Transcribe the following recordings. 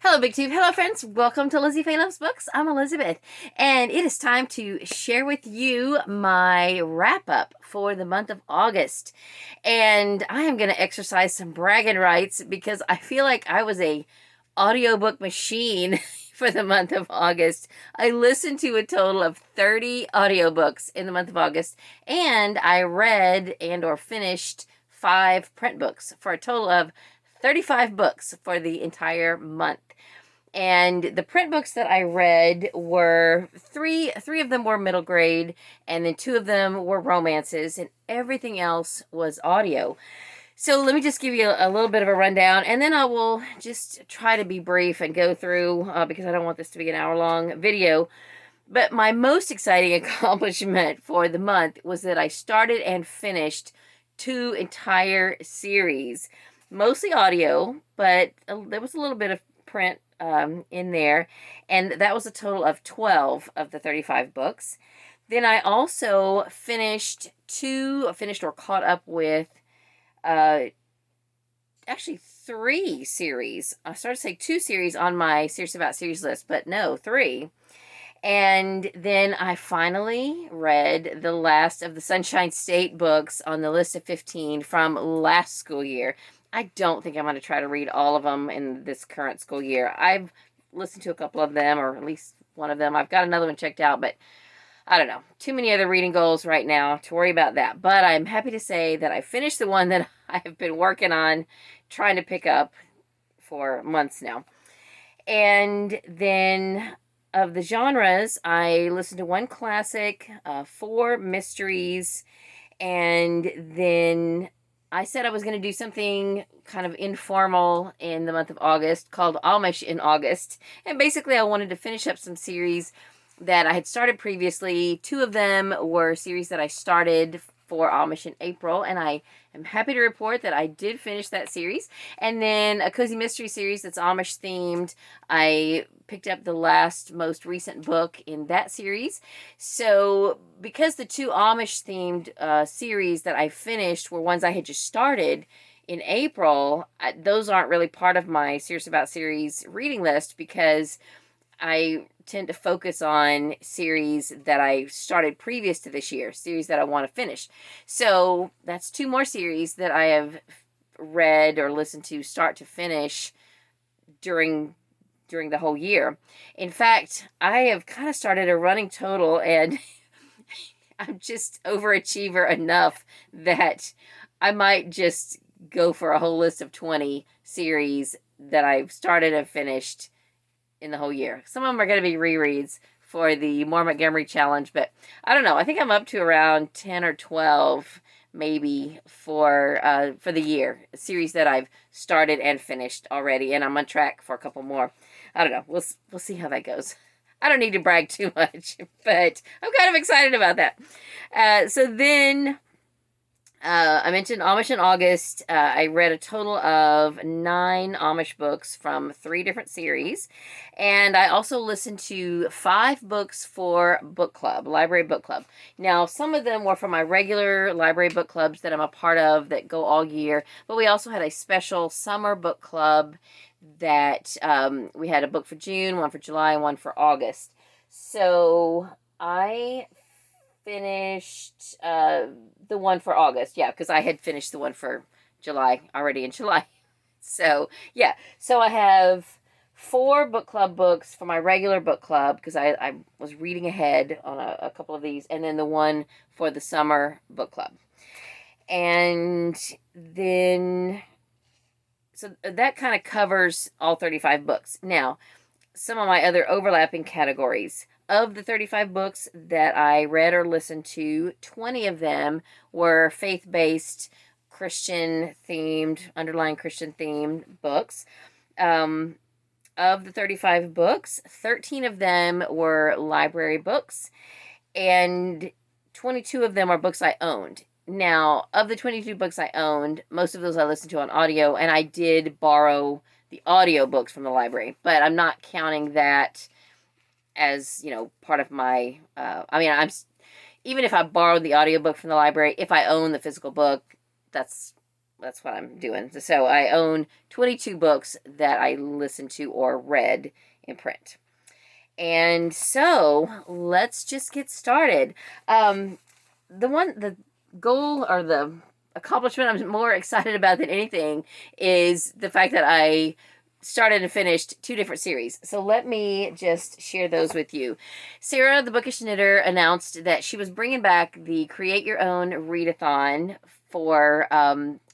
Hello, BigTube. Hello, friends. Welcome to Lizzie Faye Loves Books. I'm Elizabeth, and it is time to share with you my wrap-up for the month of August. And I am going to exercise some bragging rights because I feel like I was a audiobook machine for the month of August. I listened to a total of 30 audiobooks in the month of August, and I read and or finished 5 print books for a total of 35 books for the entire month. And the print books that I read were three of them were middle grade, and then 2 of them were romances, and everything else was audio. So let me just give you a little bit of a rundown, and then I will just try to be brief and go through, because I don't want this to be an hour-long video. But my most exciting accomplishment for the month was that I started and finished 2 entire series. Mostly audio, but there was a little bit of print in there, and that was a total of 12 of the 35 books. Then I also finished or caught up with actually 3 series. I started to say 2 series on my Serious About Series list, but no, 3. And then I finally read the last of the Sunshine State books on the list of 15 from last school year. I don't think I'm going to try to read all of them in this current school year. I've listened to a couple of them, or at least one of them. I've got another one checked out, but I don't know. Too many other reading goals right now to worry about that. But I'm happy to say that I finished the one that I have been working on, trying to pick up for months now. And then of the genres, I listened to 1 classic, 4 mysteries, and then I said I was going to do something kind of informal in the month of August called Amish in August. And basically I wanted to finish up some series that I had started previously. 2 of them were series that I started for Amish in April, and I am happy to report that I did finish that series. And then a cozy mystery series that's Amish themed. I picked up the most recent book in that series. So because the 2 Amish themed series that I finished were ones I had just started in April, those aren't really part of my Serious About Series reading list because I tend to focus on series that I started previous to this year, series that I want to finish. So that's 2 more series that I have read or listened to start to finish during the whole year. In fact, I have kind of started a running total, and I'm just overachiever enough that I might just go for a whole list of 20 series that I've started and finished in the whole year. Some of them are going to be rereads for the More Montgomery Challenge, but I don't know. I think I'm up to around 10 or 12 maybe for the year. A series that I've started and finished already, and I'm on track for a couple more. I don't know. We'll see how that goes. I don't need to brag too much, but I'm kind of excited about that. So then I mentioned Amish in August. I read a total of 9 Amish books from 3 different series. And I also listened to 5 books for book club, library book club. Now, some of them were from my regular library book clubs that I'm a part of that go all year. But we also had a special summer book club that we had a book for June, one for July, and one for August. So I finished the one for August, yeah, because I had finished the one for July already in July. So, yeah, so I have 4 book club books for my regular book club, because I was reading ahead on a couple of these, and then the one for the summer book club. And then, so that kind of covers all 35 books. Now, some of my other overlapping categories. Of the 35 books that I read or listened to, 20 of them were faith-based, Christian-themed, underlying Christian-themed books. Of the 35 books, 13 of them were library books, and 22 of them are books I owned. Now, of the 22 books I owned, most of those I listened to on audio, and I did borrow the audio books from the library, but I'm not counting that as, part of my, even if I borrowed the audiobook from the library, if I own the physical book, that's that's what I'm doing. So I own 22 books that I listened to or read in print. And so let's just get started. The goal or the accomplishment I'm more excited about than anything is the fact that I started and finished 2 different series. So let me just share those with you. Sarah, the Bookish Knitter, announced that she was bringing back the Create Your Own Readathon for,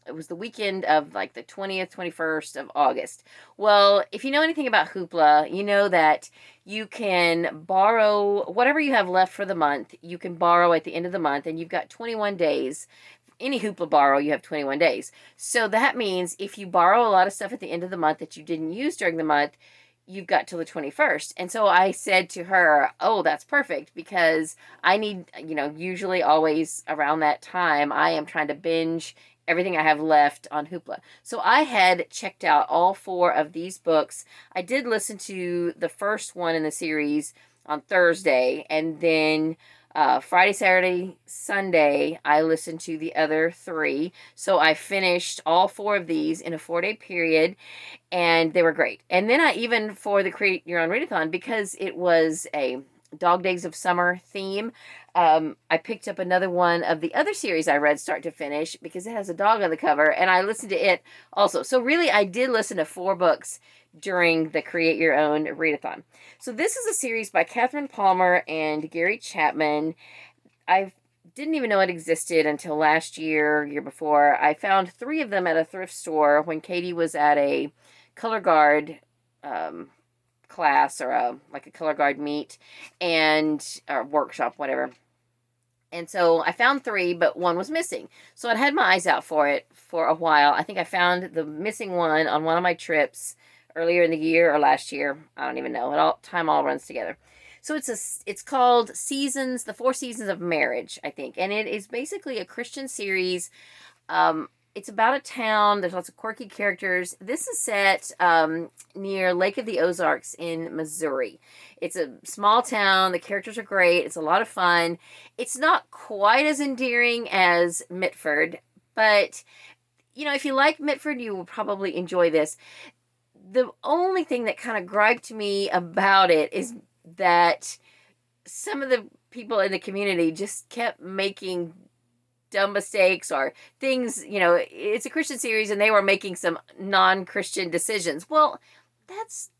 it was the weekend of like the 20th, 21st of August. Well, if you know anything about Hoopla, you know that you can borrow whatever you have left for the month. You can borrow at the end of the month, and you've got 21 days. Any Hoopla borrow, you have 21 days. So that means if you borrow a lot of stuff at the end of the month that you didn't use during the month, you've got till the 21st. And so I said to her, oh, that's perfect, because I need, usually always around that time, I am trying to binge everything I have left on Hoopla. So I had checked out all 4 of these books. I did listen to the first one in the series on Thursday, and then Friday, Saturday, Sunday, I listened to the other 3. So I finished all 4 of these in a 4-day period, and they were great. And then I even, for the Create Your Own Readathon, because it was a Dog Days of Summer theme, I picked up another one of the other series I read start to finish because it has a dog on the cover, and I listened to it also. So really, I did listen to 4 books during the Create Your Own Readathon. So this is a series by Catherine Palmer and Gary Chapman. I didn't even know it existed until last year before. I found 3 of them at a thrift store when Katie was at a color guard class, or a color guard meet or workshop, whatever. And so I found 3, but 1 was missing. So I'd had my eyes out for it for a while. I think I found the missing one on one of my trips earlier in the year or last year. I don't even know. Time all runs together. So it's called Seasons, the 4 Seasons of Marriage, I think. And it is basically a Christian series. It's about a town. There's lots of quirky characters. This is set near Lake of the Ozarks in Missouri. It's a small town. The characters are great. It's a lot of fun. It's not quite as endearing as Mitford, but, if you like Mitford, you will probably enjoy this. The only thing that kind of griped me about it is that some of the people in the community just kept making dumb mistakes or things. It's a Christian series and they were making some non-Christian decisions. Well, that's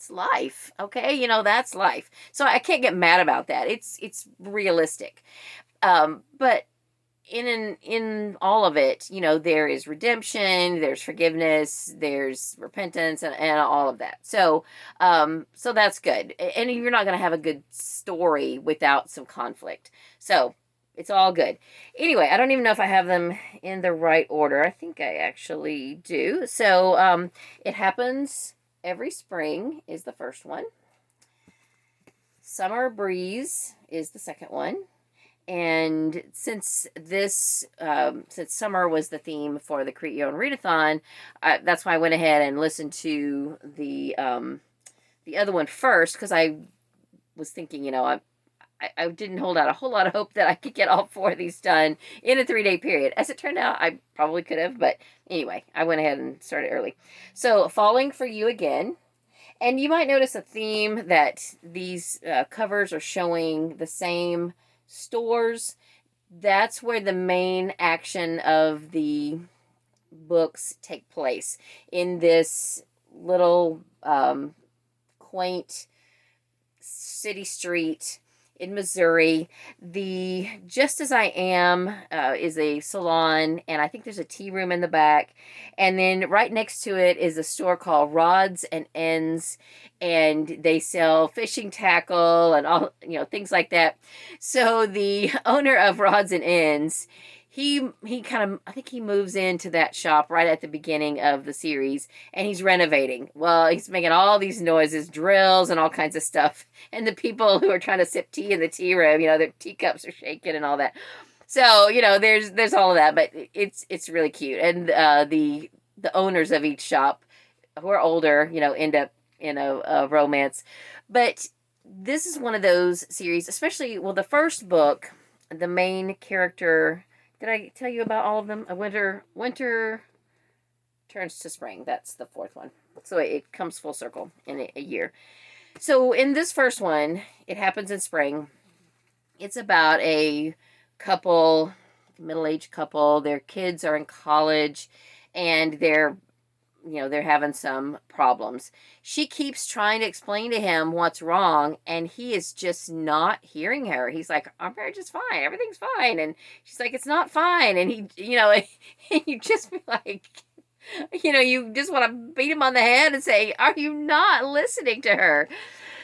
life, okay? That's life. So I can't get mad about that. It's realistic. But in all of it, there is redemption, there's forgiveness, there's repentance, and all of that. So that's good. And you're not going to have a good story without some conflict. So it's all good. Anyway, I don't even know if I have them in the right order. I think I actually do. So It Happens Every Spring is the first one. Summer Breeze is the second one. And since summer was the theme for the Create Your Own Readathon, that's why I went ahead and listened to the other one first, because I was thinking, I didn't hold out a whole lot of hope that I could get all 4 of these done in a 3-day period. As it turned out, I probably could have, but anyway, I went ahead and started early. So, Falling for You Again. And you might notice a theme that these covers are showing the same stores. That's where the main action of the books take place, in this little quaint city street in Missouri. The Just As I Am is a salon, and I think there's a tea room in the back. And then right next to it is a store called Rods and Ends, and they sell fishing tackle and all, things like that. So the owner of Rods and Ends, he kind of, I think he moves into that shop right at the beginning of the series, and he's renovating. Well, he's making all these noises, drills, and all kinds of stuff. And the people who are trying to sip tea in the tea room, their teacups are shaking and all that. So, there's all of that, but it's really cute. And the owners of each shop, who are older, end up in a romance. But this is one of those series, especially, the first book, the main character Did I tell you about all of them? A winter turns to spring. That's the fourth one. So it comes full circle in a year. So in this first one, it happens in spring. It's about a couple, middle-aged couple. Their kids are in college, and they're having some problems. She keeps trying to explain to him what's wrong, and he is just not hearing her. He's like, our marriage is fine. Everything's fine. And she's like, it's not fine. And he, and you just be like, you just want to beat him on the head and say, are you not listening to her?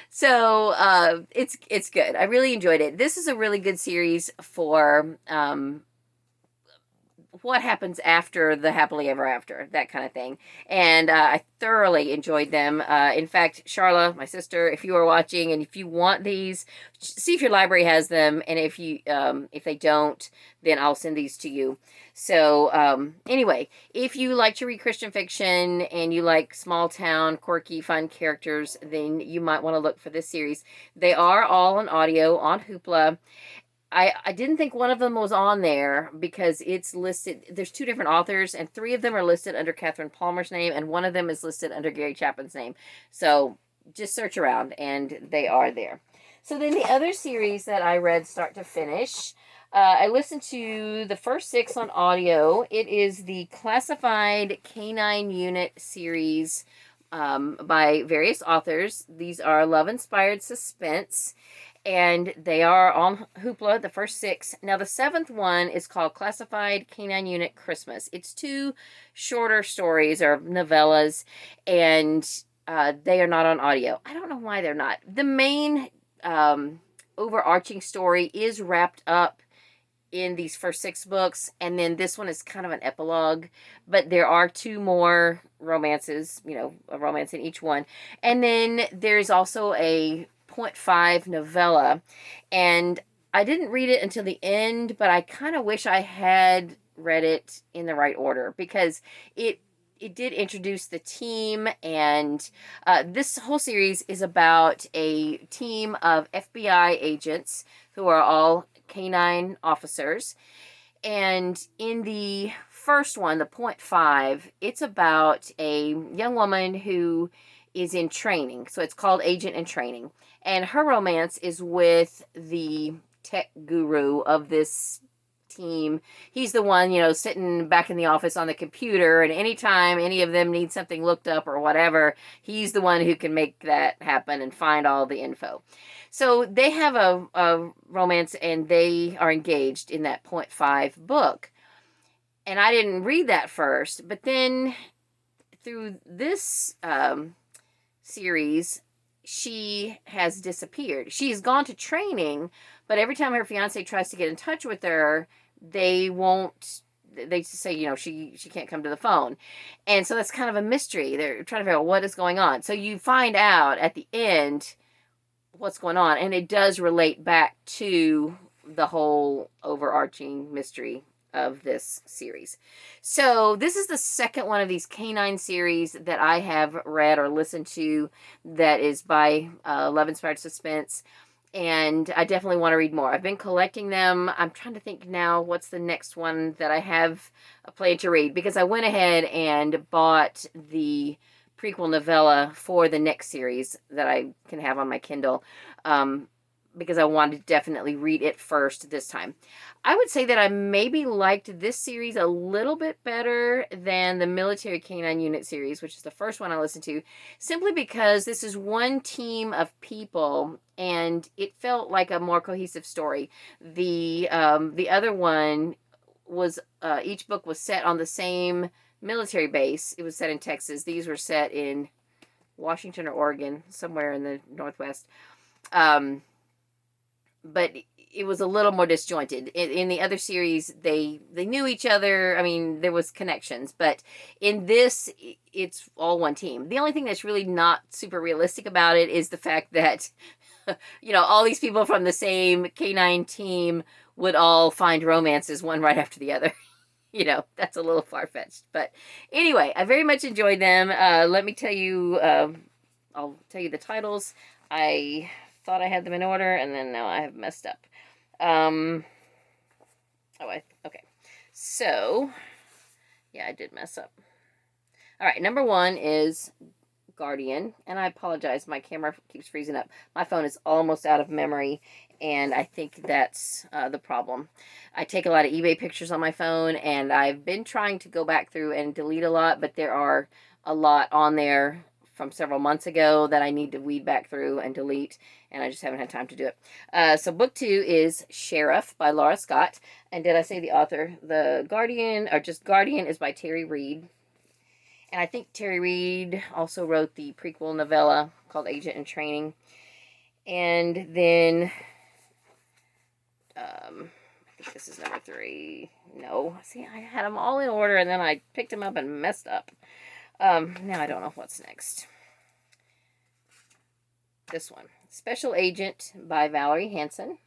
So it's good. I really enjoyed it. This is a really good series for what happens after the happily ever after, that kind of thing. And I thoroughly enjoyed them. In fact, Charla, my sister, if you are watching and if you want these, see if your library has them. And if they don't, then I'll send these to you. So anyway, if you like to read Christian fiction and you like small town, quirky, fun characters, then you might want to look for this series. They are all on audio on Hoopla. I didn't think one of them was on there because it's listed. There's two different authors, and three of them are listed under Catherine Palmer's name, and one of them is listed under Gary Chapman's name. So just search around, and they are there. So then the other series that I read start to finish, I listened to the first 6 on audio. It is the Classified Canine Unit series by various authors. These are love-inspired suspense. And they are on Hoopla, the first 6. Now, the 7th one is called Classified Canine Unit Christmas. It's 2 shorter stories or novellas, and they are not on audio. I don't know why they're not. The main overarching story is wrapped up in these first 6 books, and then this one is kind of an epilogue, but there are 2 more romances, a romance in each one. And then there's also a 0.5 novella, and I didn't read it until the end, but I kind of wish I had read it in the right order because it did introduce the team, and this whole series is about a team of FBI agents who are all canine officers. And in the first one, the 0.5, it's about a young woman who is in training. So it's called Agent in Training. And her romance is with the tech guru of this team. He's the one, sitting back in the office on the computer, and anytime any of them need something looked up or whatever, he's the one who can make that happen and find all the info. So they have a romance, and they are engaged in that 0.5 book. And I didn't read that first, but then through this series, she has disappeared. She's gone to training, but every time her fiance tries to get in touch with her, they just say, she can't come to the phone. And so that's kind of a mystery. They're trying to figure out what is going on. So you find out at the end what's going on, and it does relate back to the whole overarching mystery of this series. So this is the second one of these canine series that I have read or listened to that is by Love Inspired Suspense, and I definitely want to read more. I've been collecting them. I'm trying to think now what's the next one that I have a plan to read, because I went ahead and bought the prequel novella for the next series that I can have on my Kindle, because I wanted to definitely read it first this time. I would say that I maybe liked this series a little bit better than the Military Canine Unit series, which is the first one I listened to, simply because this is one team of people, and it felt like a more cohesive story. The other one was, each book was set on the same military base. It was set in Texas. These were set in Washington or Oregon, somewhere in the Northwest. But it was a little more disjointed. In the other series, they knew each other. I mean, there was connections. But in this, it's all one team. The only thing that's really not super realistic about it is the fact that, all these people from the same canine team would all find romances one right after the other. That's a little far-fetched. But anyway, I very much enjoyed them. Let me tell you, I'll tell you the titles. I thought I had them in order, and then now I have messed up. Okay. So, yeah, I did mess up. All right, number 1 is Guardian, and I apologize, my camera keeps freezing up. My phone is almost out of memory, and I think that's the problem. I take a lot of eBay pictures on my phone, and I've been trying to go back through and delete a lot, but there are a lot on there from several months ago that I need to weed back through and delete, and I just haven't had time to do it. So book 2 is Sheriff by Laura Scott, and did I say the author? The Guardian, or just Guardian, is by Terry Reid. And I think Terry Reid also wrote the prequel novella called Agent in Training. And then, I think this is number 3. No, see, I had them all in order, and then I picked them up and messed up. Now I don't know what's next. This one, Special Agent by Valerie Hansen.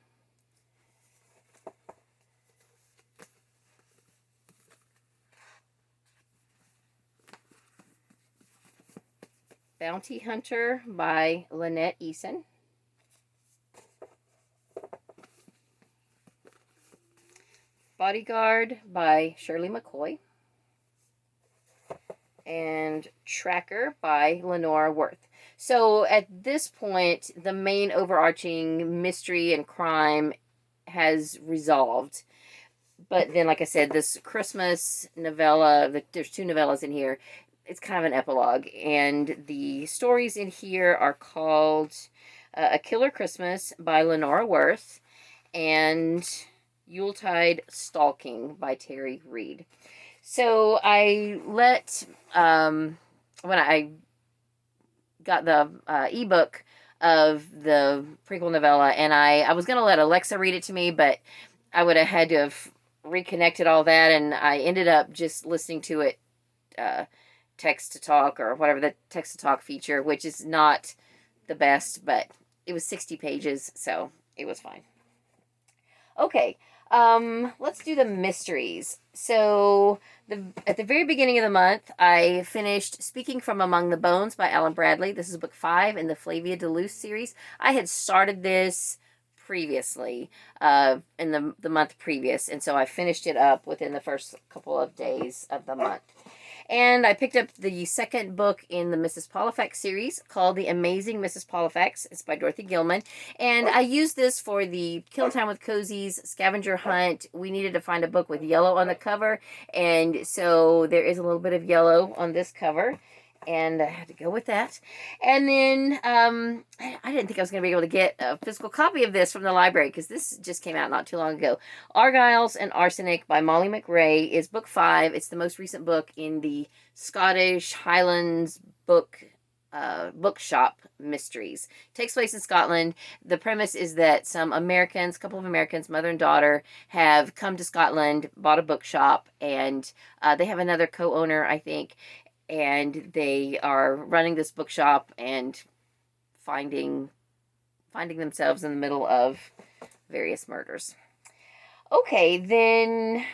Bounty Hunter by Lynette Eason. Bodyguard by Shirley McCoy. And Tracker by Lenora Worth. So at this point, the main overarching mystery and crime has resolved. But then, like I said, this Christmas novella, there's 2 novellas in here. It's kind of an epilogue, and the stories in here are called A Killer Christmas by Lenora Worth and Yuletide Stalking by Terry Reid. So I let, when I got the ebook of the prequel novella, and I was going to let Alexa read it to me, but I would have had to have reconnected all that, and I ended up just listening to it text to talk, or whatever, the text to talk feature, which is not the best, but it was 60 pages, so it was fine. Okay, let's do the mysteries. So at the very beginning of the month, I finished Speaking from Among the Bones by Alan Bradley. This is book 5 in the Flavia de Luce series. I had started this previously, in the month previous, and so I finished it up within the first couple of days of the month. And I picked up the second book in the Mrs. Pollifax series called The Amazing Mrs. Pollifax. It's by Dorothy Gilman. And I used this for the Kill Time with Cozies scavenger hunt. We needed to find a book with yellow on the cover. And so there is a little bit of yellow on this cover. And I had to go with that. And then I didn't think I was going to be able to get a physical copy of this from the library, because this just came out not too long ago. Argyles An Arsenic by Molly MacRae is book 5. It's the most recent book in the Scottish Highlands Bookshop mysteries. It takes place in Scotland. The premise is that some Americans, a couple of Americans, mother and daughter, have come to Scotland, bought a bookshop, and they have another co-owner, I think. And they are running this bookshop and finding themselves in the middle of various murders. Okay, then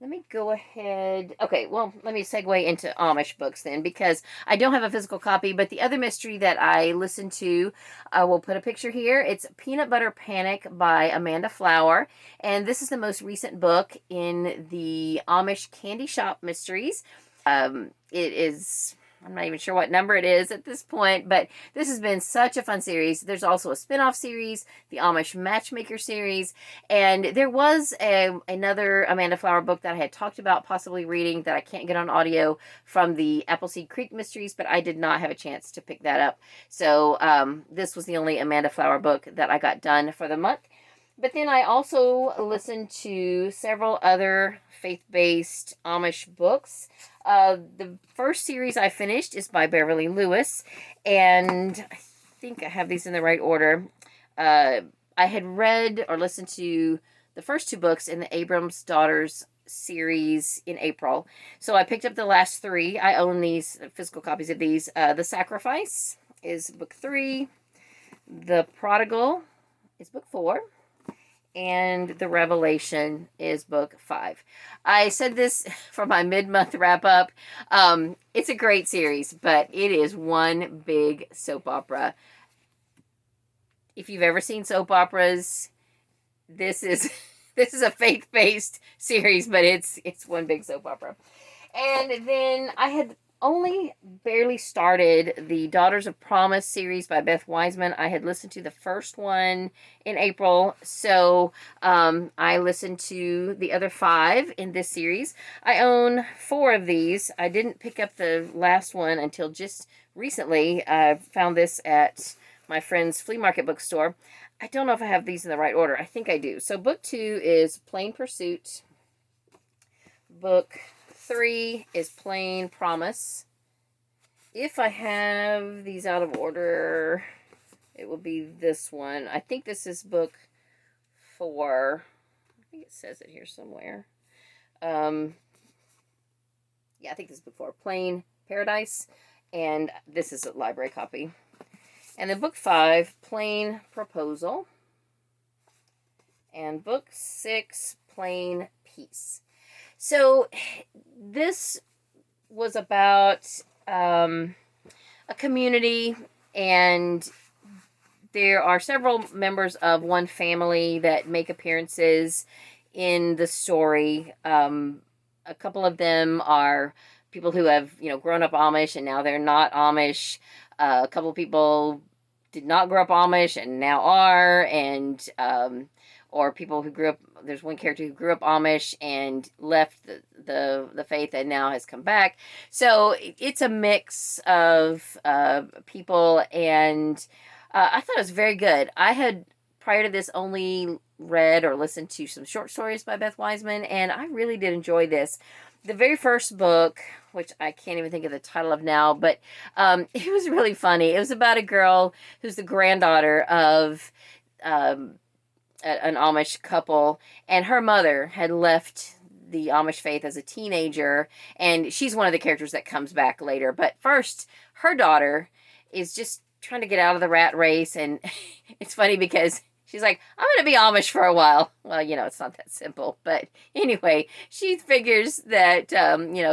let me go ahead. Okay, well, let me segue into Amish books then, because I don't have a physical copy, but the other mystery that I listened to, I will put a picture here. It's Peanut Butter Panic by Amanda Flower, and this is the most recent book in the Amish Candy Shop Mysteries. It is, I'm not even sure what number it is at this point, but this has been such a fun series. There's also a spin-off series, the Amish Matchmaker series, and there was another Amanda Flower book that I had talked about possibly reading that I can't get on audio, from the Appleseed Creek Mysteries, but I did not have a chance to pick that up. So this was the only Amanda Flower book that I got done for the month. But then I also listened to several other faith-based Amish books. The first series I finished is by Beverly Lewis, and I think I have these in the right order. I had read or listened to the first 2 books in the Abram's Daughters series in April, so I picked up the last 3. I own these physical copies of these. The Sacrifice is book 3. The Prodigal is book 4. And The Revelation is book 5. I said this for my mid-month wrap-up. It's a great series, but it is one big soap opera. If you've ever seen soap operas, this is This is a faith-based series, but it's one big soap opera. And then I had only barely started the Daughters of Promise series by Beth Wiseman. I had listened to the first one in April, so I listened to the other 5 in this series. I own 4 of these. I didn't pick up the last one until just recently. I found this at my friend's flea market bookstore. I don't know if I have these in the right order. I think I do. So book 2 is Plain Pursuit. Book 3 is Plain Promise. If I have these out of order, it will be this one. I think this is book 4. I think it says it here somewhere. Yeah, I think this is book 4. Plain Paradise. And this is a library copy. And then book 5, Plain Proposal. And book 6, Plain Peace. So this was about a community, and there are several members of one family that make appearances in the story. A couple of them are people who have, grown up Amish and now they're not Amish. A couple of people did not grow up Amish and now are, and or people who grew up. There's one character who grew up Amish and left the faith and now has come back. So it's a mix of people, and I thought it was very good. I had prior to this only read or listened to some short stories by Beth Wiseman, and I really did enjoy this. The very first book, which I can't even think of the title of now, but it was really funny. It was about a girl who's the granddaughter of an Amish couple, and her mother had left the Amish faith as a teenager, and she's one of the characters that comes back later. But first, her daughter is just trying to get out of the rat race, and it's funny because she's like, I'm going to be Amish for a while. Well, it's not that simple. But anyway, she figures that,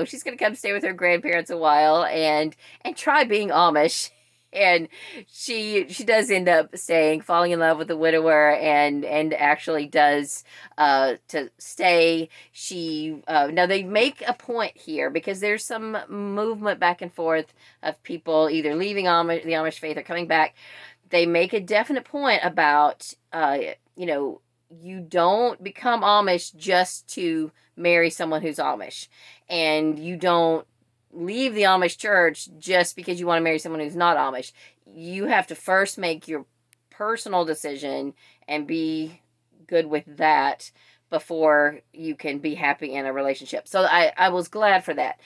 she's going to come stay with her grandparents a while and try being Amish. And she does end up staying, falling in love with the widower, and actually does to stay. She now they make a point here because there's some movement back and forth of people either leaving the Amish faith or coming back. They make a definite point about you don't become Amish just to marry someone who's Amish, and you don't leave the Amish church just because you want to marry someone who's not Amish. You have to first make your personal decision and be good with that before you can be happy in a relationship. So I was glad for that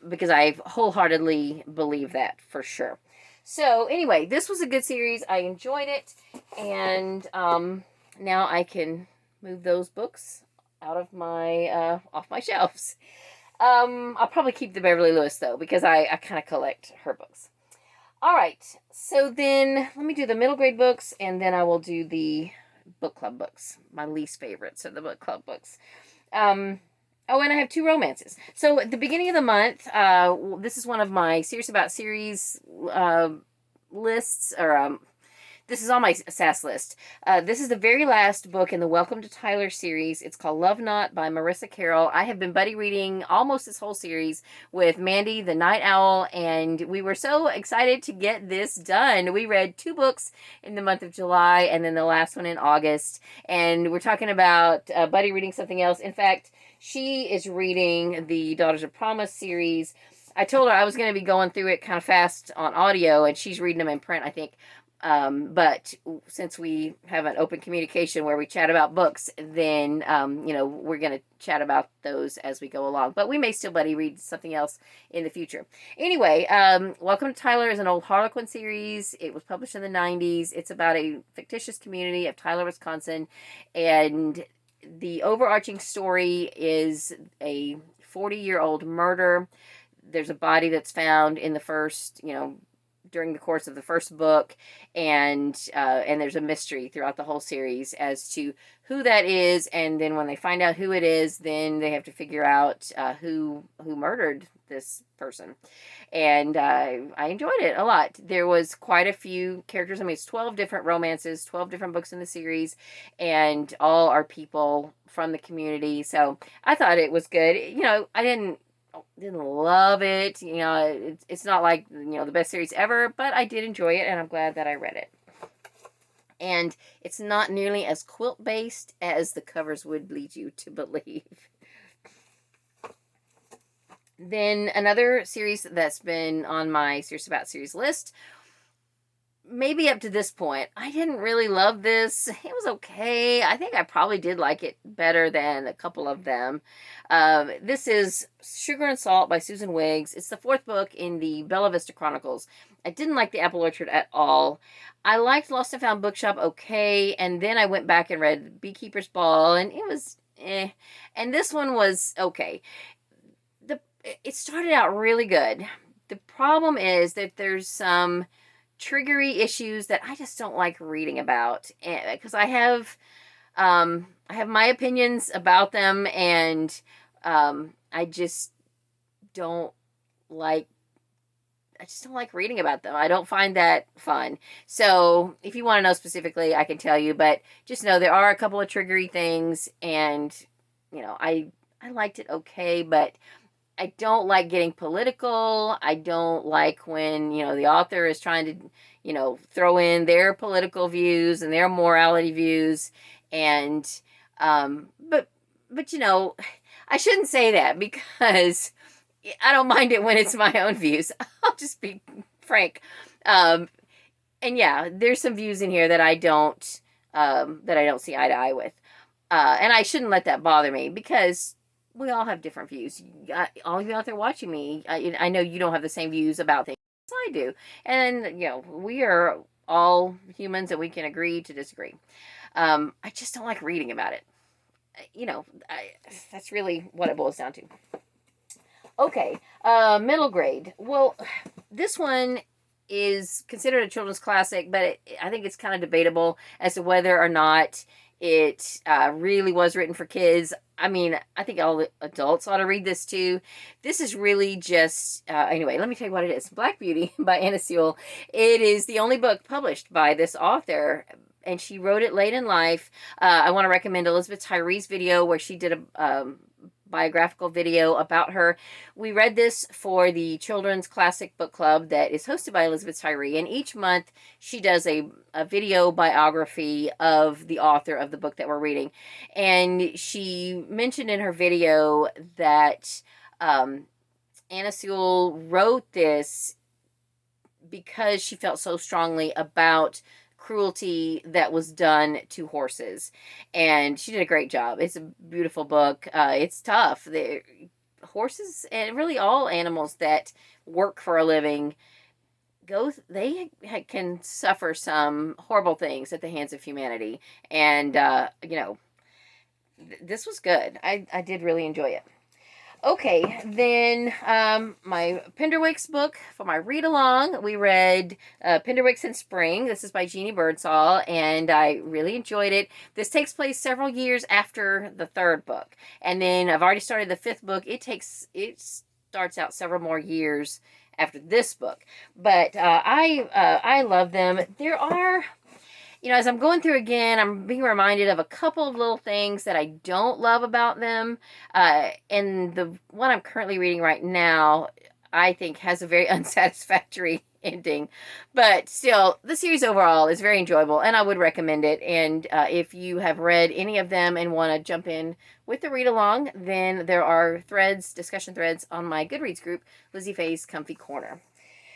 because I wholeheartedly believe that for sure. So anyway, this was a good series. I enjoyed it, and now I can move those books out of my off my shelves. I'll probably keep the Beverly Lewis, though, because I kind of collect her books. All right, so then let me do the middle grade books, and then I will do the book club books, my least favorites of the book club books. Oh, and I have 2 romances. So at the beginning of the month, this is one of my Serious About Series lists, or this is on my SAS list. This is the very last book in the Welcome to Tyler series. It's called Love Knot by Marissa Carroll. I have been buddy reading almost this whole series with Mandy, the Night Owl, and we were so excited to get this done. We read 2 books in the month of July and then the last one in August, and we're talking about buddy reading something else. In fact, she is reading the Daughters of Promise series. I told her I was going to be going through it kind of fast on audio, and she's reading them in print, I think. But since we have an open communication where we chat about books, then, we're going to chat about those as we go along. But we may still buddy read something else in the future. Anyway, Welcome to Tyler is an old Harlequin series. It was published in the 90s. It's about a fictitious community of Tyler, Wisconsin. And the overarching story is a 40-year-old murder. There's a body that's found in the first, during the course of the first book, and there's a mystery throughout the whole series as to who that is, and then when they find out who it is, then they have to figure out who murdered this person. And I enjoyed it a lot. There was quite a few characters. I mean, it's 12 different romances, 12 different books in the series, and all are people from the community. So I thought it was good. I didn't love it. It's not like, the best series ever, but I did enjoy it, and I'm glad that I read it. And it's not nearly as quilt based as the covers would lead you to believe. Then another series that's been on my Serious About Series list, maybe up to this point, I didn't really love this. It was okay. I think I probably did like it better than a couple of them. This is Sugar and Salt by Susan Wiggs. It's the 4th book in the Bella Vista Chronicles. I didn't like The Apple Orchard at all. I liked Lost and Found Bookshop okay, and then I went back and read Beekeeper's Ball, and it was and this one was okay. It started out really good. The problem is that there's some triggery issues that I just don't like reading about, because I have my opinions about them, and I just don't like reading about them. I don't find that fun. So if you want to know specifically, I can tell you, but just know there are a couple of triggery things, and I liked it okay, but I don't like getting political. I don't like when, the author is trying to, throw in their political views and their morality views. And, but, I shouldn't say that, because I don't mind it when it's my own views. I'll just be frank. And yeah, there's some views in here that I don't see eye to eye with. And I shouldn't let that bother me, because we all have different views. All of you out there watching me, I know you don't have the same views about things as I do. And, we are all humans, and we can agree to disagree. I just don't like reading about it. That's really what it boils down to. Okay, middle grade. Well, this one is considered a children's classic, but I think it's kind of debatable as to whether or not it really was written for kids. I mean, I think all the adults ought to read this too. This is really just, anyway, let me tell you what it is. Black Beauty by Anna Sewell. It is the only book published by this author, and she wrote it late in life. I want to recommend Elizabeth Tyree's video where she did a biographical video about her. We read this for the Children's Classic Book Club that is hosted by Elizabeth Tyree, and each month she does a video biography of the author of the book that we're reading. And she mentioned in her video that Anna Sewell wrote this because she felt so strongly about cruelty that was done to horses, and she did a great job. It's a beautiful book. It's tough. Horses, and really all animals that work for a living, they can suffer some horrible things at the hands of humanity, and this was good. I did really enjoy it. Okay, then my Penderwicks book for my read-along, we read Penderwicks in Spring. This is by Jeanne Birdsall, and I really enjoyed it. This takes place several years after the 3rd book, and then I've already started the 5th book. It starts out several more years after this book, but I love them. There are... as I'm going through again, I'm being reminded of a couple of little things that I don't love about them. And the one I'm currently reading right now, I think, has a very unsatisfactory ending. But still, the series overall is very enjoyable, and I would recommend it. And if you have read any of them and want to jump in with the read-along, then there are discussion threads on my Goodreads group, Lizzie Faye's Comfy Corner.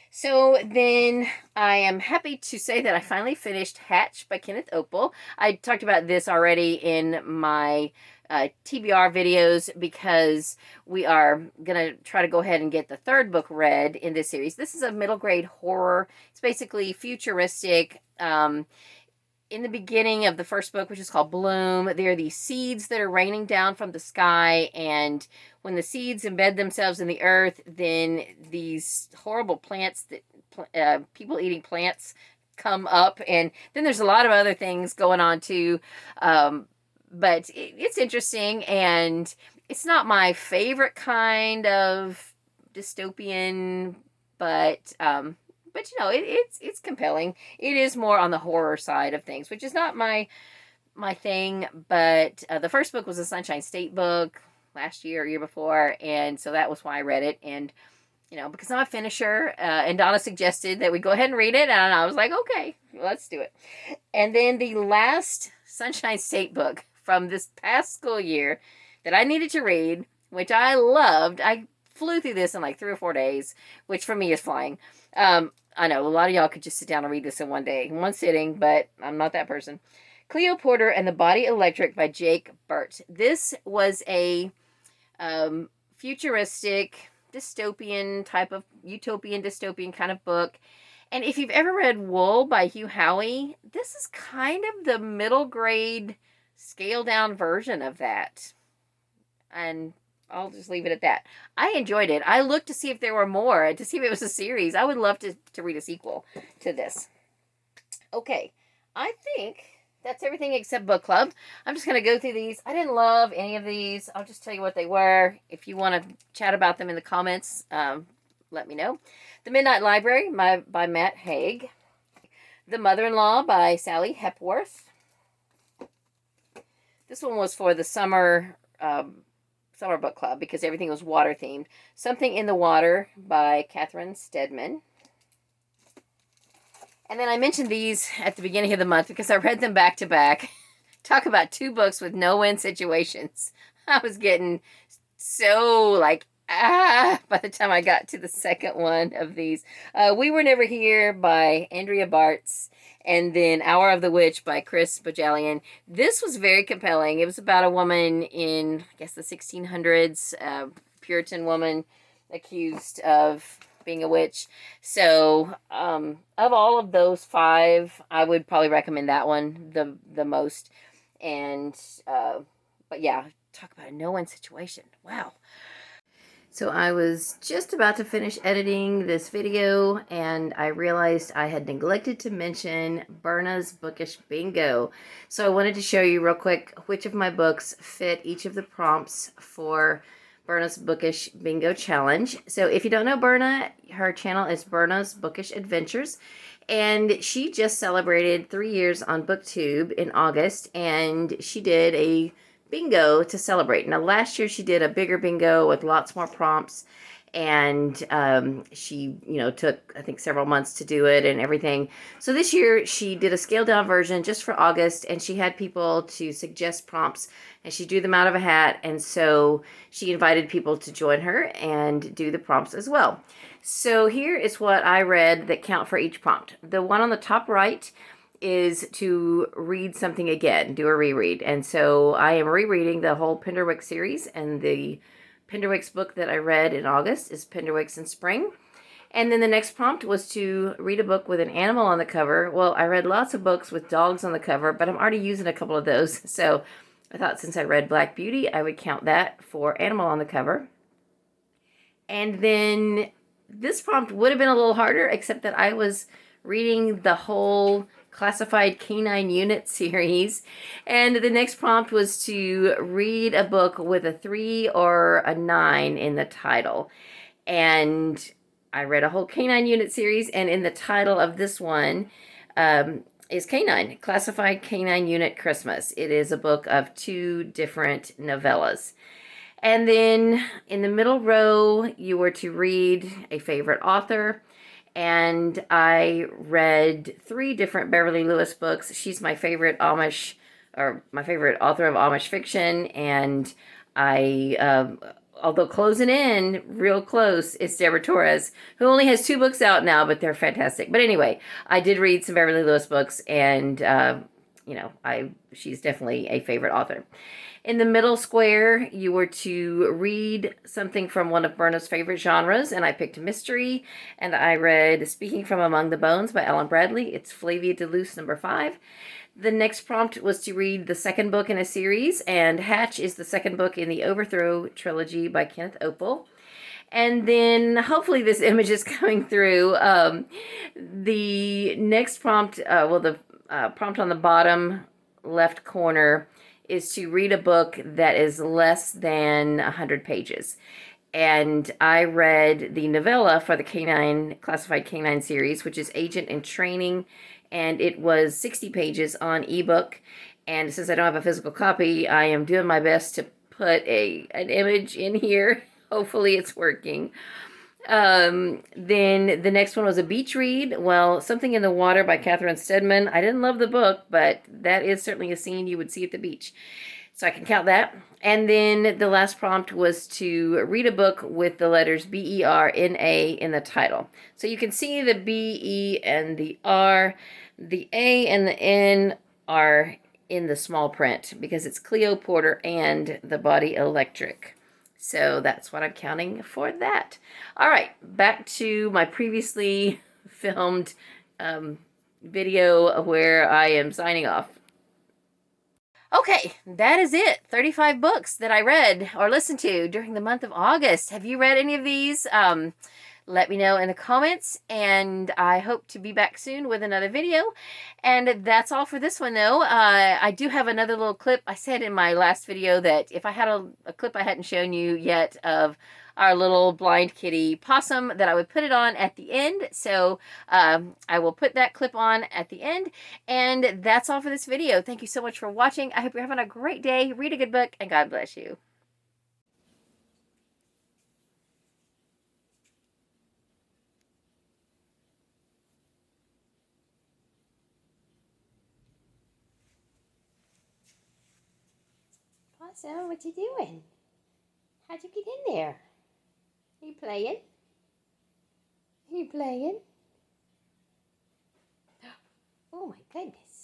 So then I am happy to say that I finally finished Hatch by Kenneth Oppel. I talked about this already in my TBR videos, because we are going to try to go ahead and get the 3rd book read in this series. This is a middle grade horror. It's basically futuristic. In the beginning of the 1st book, which is called Bloom, there are these seeds that are raining down from the sky, and when the seeds embed themselves in the earth, then these horrible plants that people eating plants come up, and then there's a lot of other things going on too. But it's interesting, and it's not my favorite kind of dystopian, but it's compelling. It is more on the horror side of things, which is not my thing. But the first book was a Sunshine State book last year or year before, and so that was why I read it. And because I'm a finisher, and Donna suggested that we go ahead and read it, and I was like, okay, let's do it. And then the last Sunshine State book from this past school year that I needed to read, which I loved. I flew through this in like 3 or 4 days, which for me is flying. I know a lot of y'all could just sit down and read this in one day, in one sitting, but I'm not that person. Cleo Porter and the Body Electric by Jake Burt. This was a futuristic, dystopian type of utopian, dystopian kind of book. And if you've ever read Wool by Hugh Howey, this is kind of the middle grade, scaled down version of that. And I'll just leave it at that. I enjoyed it. I looked to see if there were more, to see if it was a series. I would love to read a sequel to this. Okay, I think that's everything except book club. I'm just going to go through these. I didn't love any of these. I'll just tell you what they were. If you want to chat about them in the comments, let me know. The Midnight Library by Matt Haig. The Mother-in-Law by Sally Hepworth. This one was for the summer book club because everything was water themed. Something in the Water by Catherine Stedman. And then I mentioned these at the beginning of the month because I read them back to back. Talk about 2 books with no-win situations. I was getting so like, by the time I got to the second one of these. We Were Never Here by Andrea Bartz. And then Hour of the Witch by Chris Bajalian. This was very compelling. It was about a woman in, I guess, the 1600s, Puritan woman accused of being a witch. So, of all of those 5, I would probably recommend that one the most. And, but yeah, talk about a no-win situation. Wow. So I was just about to finish editing this video, and I realized I had neglected to mention Berna's Bookish Bingo. So I wanted to show you real quick which of my books fit each of the prompts for Berna's Bookish Bingo Challenge. So if you don't know Berna, her channel is Berna's Bookish Adventures, and she just celebrated 3 years on BookTube in August, and she did a bingo to celebrate. Now last year she did a bigger bingo with lots more prompts, and she took I think several months to do it and everything. So this year she did a scaled down version just for August, and she had people to suggest prompts, and she drew them out of a hat, and so she invited people to join her and do the prompts as well. So here is what I read that count for each prompt. The one on the top right is to read something again, do a reread. And so I am rereading the whole Penderwicks series, and the Penderwicks book that I read in August is Penderwicks in Spring. And then the next prompt was to read a book with an animal on the cover. Well, I read lots of books with dogs on the cover, but I'm already using a couple of those. So I thought since I read Black Beauty, I would count that for animal on the cover. And then this prompt would have been a little harder, except that I was reading the whole Classified Canine Unit series, and the next prompt was to read a book with a 3 or a 9 in the title. And I read a whole Canine Unit series, and in the title of this one is Canine, Classified Canine Unit Christmas. It is a book of 2 different novellas. And then in the middle row, you were to read a favorite author. And I read 3 different Beverly Lewis books. She's my favorite Amish, or my favorite author of Amish fiction. And I, although closing in real close, it's Deborah Torres, who only has 2 books out now, but they're fantastic. But anyway, I did read some Beverly Lewis books, and, she's definitely a favorite author. In the middle square, you were to read something from one of Berna's favorite genres, and I picked mystery, and I read Speaking from Among the Bones by Alan Bradley. It's Flavia de Luce, number 5. The next prompt was to read the second book in a series, and Hatch is the second book in the Overthrow trilogy by Kenneth Oppel. And then hopefully this image is coming through. The next prompt, the prompt on the bottom left corner is to read a book that is less than 100 pages. And I read the novella for the Canine, Classified Canine series, which is Agent in Training, and it was 60 pages on ebook. And since I don't have a physical copy, I am doing my best to put an image in here. Hopefully it's working. Then the next one was a beach read. Well, Something in the Water by Catherine Stedman. I didn't love the book, but that is certainly a scene you would see at the beach. So I can count that. And then the last prompt was to read a book with the letters B-E-R-N-A in the title. So you can see the B-E and the R. The A and the N are in the small print because it's Cleo Porter and The Body Electric. So that's what I'm counting for that. All right, back to my previously filmed video where I am signing off. Okay, that is it. 35 books that I read or listened to during the month of August. Have you read any of these? Let me know in the comments, and I hope to be back soon with another video. And that's all for this one, though. I do have another little clip. I said in my last video that if I had a clip I hadn't shown you yet of our little blind kitty possum, that I would put it on at the end. So I will put that clip on at the end. And that's all for this video. Thank you so much for watching. I hope you're having a great day. Read a good book, and God bless you. Possum, what you doing? How'd you get in there? Are you playing? Are you playing? Oh my goodness.